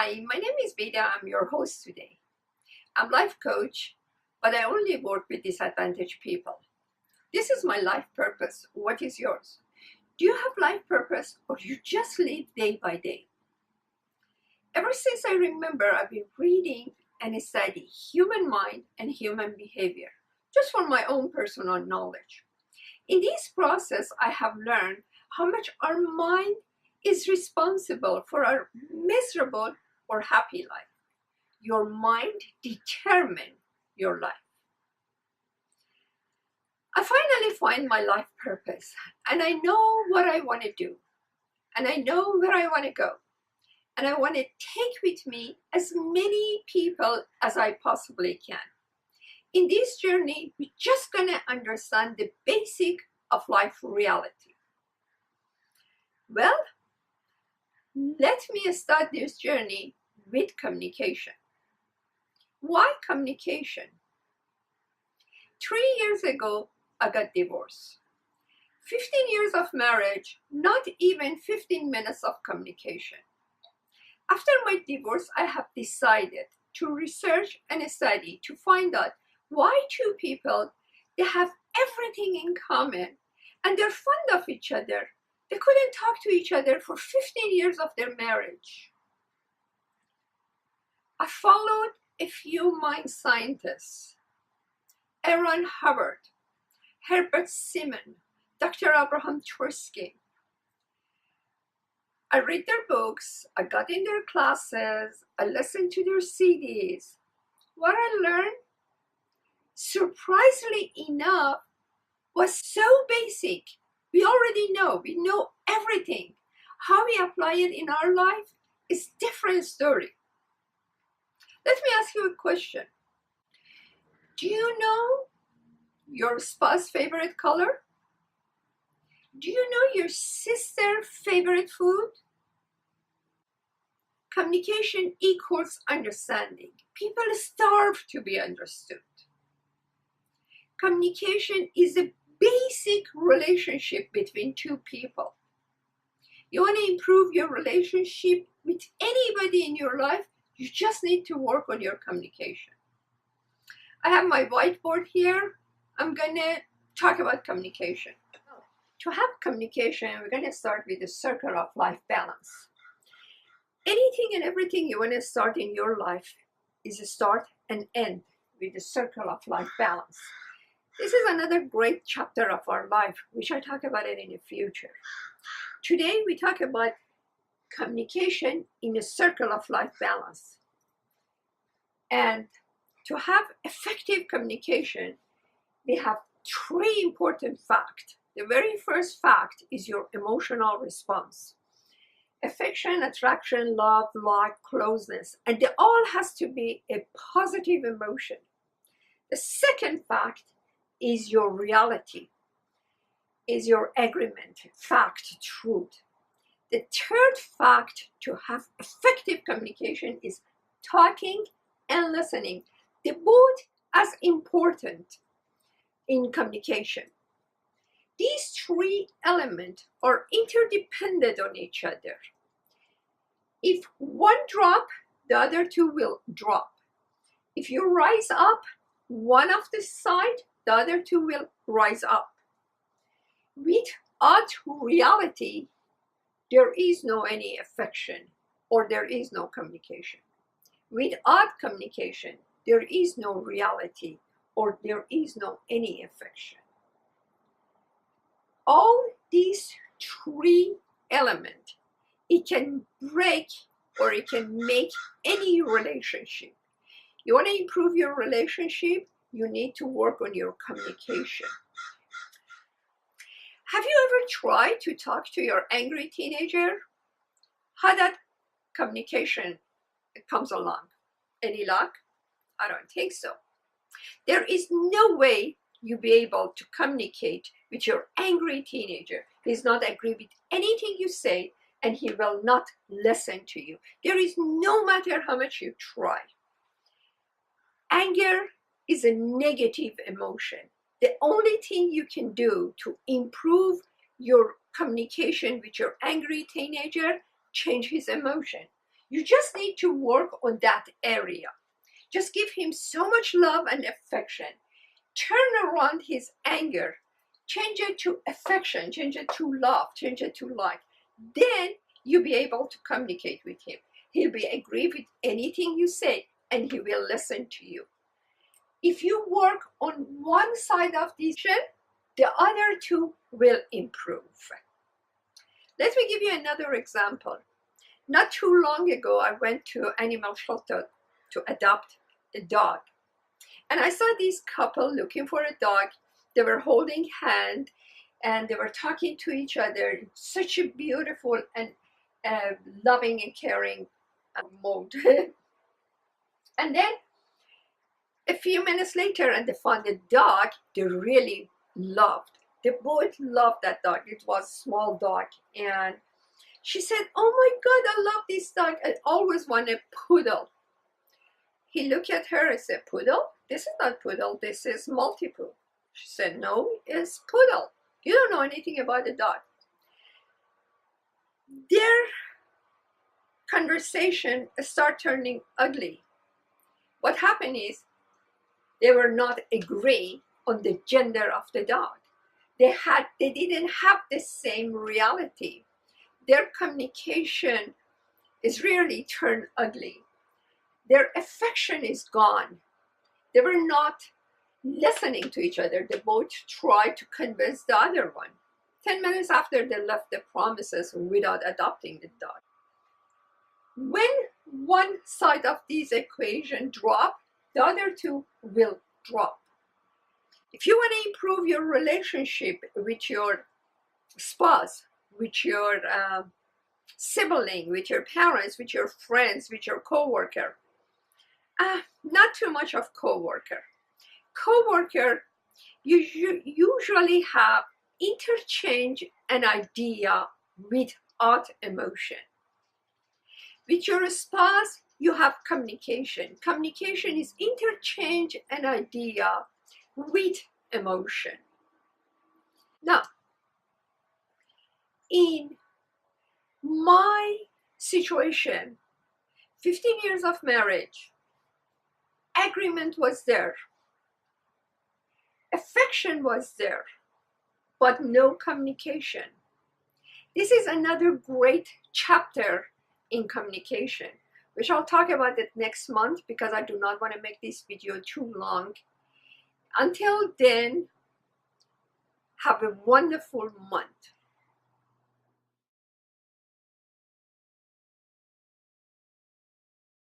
Hi, my name is Vida. I'm your host today. I'm life coach, but I only work with disadvantaged people. This is my life purpose. What is yours? Do you have life purpose or you just live day by day? Ever since I remember, I've been reading and studying human mind and human behavior, just for my own personal knowledge. In this process, I have learned how much our mind is responsible for our miserable or happy life. Your mind determines your life. I finally find my life purpose, and I know what I want to do, and I know where I want to go, and I want to take with me as many people as I possibly can. In this journey, we're just going to understand the basic of life reality. Well, let me start this journey with communication. Why communication? 3 years ago, I got divorced. 15 years of marriage, not even 15 minutes of communication. After my divorce, I have decided to research and study to find out why two people, they have everything in common and they're fond of each other. They couldn't talk to each other for 15 years of their marriage. I followed a few mind scientists, Aaron Hubbard, Herbert Simon, Dr. Abraham Tversky. I read their books, I got in their classes, I listened to their CDs. What I learned, surprisingly enough, was so basic. We already know, we know everything. How we apply it in our life is a different story. Let me ask you a question. Do you know your spouse's favorite color? Do you know your sister's favorite food? Communication equals understanding. People starve to be understood. Communication is a basic relationship between two people. You want to improve your relationship with anybody in your life, you just need to work on your communication. I have my whiteboard here. I'm going to talk about communication. To have communication, we're going to start with the circle of life balance. Anything and everything you want to start in your life is a start and end with the circle of life balance. This is another great chapter of our life, which I talk about it in the future. Today, we talk about communication in a circle of life balance. And to have effective communication, we have three important facts. The very first fact is your emotional response. Affection, attraction, love, like, closeness, and they all has to be a positive emotion. The second fact is your reality, is your agreement, fact, truth. The third fact to have effective communication is talking and listening. They're both as important in communication. These three elements are interdependent on each other. If one drop, the other two will drop. If you rise up one of the side, the other two will rise up. Without reality, there is no any affection or there is no communication. Without communication, there is no reality or there is no any affection. All these three elements, it can break or it can make any relationship. You want to improve your relationship, you need to work on your communication. Have you ever tried to talk to your angry teenager? How that communication comes along? Any luck? I don't think so. There is no way you'll be able to communicate with your angry teenager. He's not agree with anything you say and he will not listen to you. There is no matter how much you try. Anger is a negative emotion. The only thing you can do to improve your communication with your angry teenager, change his emotion. You just need to work on that area. Just give him so much love and affection. Turn around his anger. Change it to affection, change it to love, change it to like. Then you'll be able to communicate with him. He'll be agree with anything you say, and he will listen to you. If you work on one side of the issue, the other two will improve. Let me give you another example. Not too long ago, I went to animal shelter to adopt a dog. And I saw this couple looking for a dog. They were holding hands and they were talking to each other in such a beautiful and loving and caring mode. And then a few minutes later, and they found a dog they really loved. They both loved that dog. It was a small dog. And she said, "Oh my God, I love this dog. I always want a poodle." He looked at her and said, "Poodle? This is not poodle. This is Maltipoo." She said, "No, it's poodle. You don't know anything about the dog." Their conversation started turning ugly. What happened is they were not agree on the gender of the dog. They didn't have the same reality. Their communication is really turned ugly. Their affection is gone. They were not listening to each other. They both tried to convince the other one. 10 minutes after, they left the premises without adopting the dog. When one side of this equation drops, the other two will drop. If you want to improve your relationship with your spouse, with your sibling, with your parents, with your friends, with your coworker, not too much of coworker. Coworker, you usually have interchange an idea without emotion. With your spouse, you have communication. Communication is interchange an idea with emotion. Now, in my situation, 15 years of marriage, agreement was there, affection was there, but no communication. This is another great chapter in communication, which I'll talk about it next month because I do not want to make this video too long. Until then, have a wonderful month.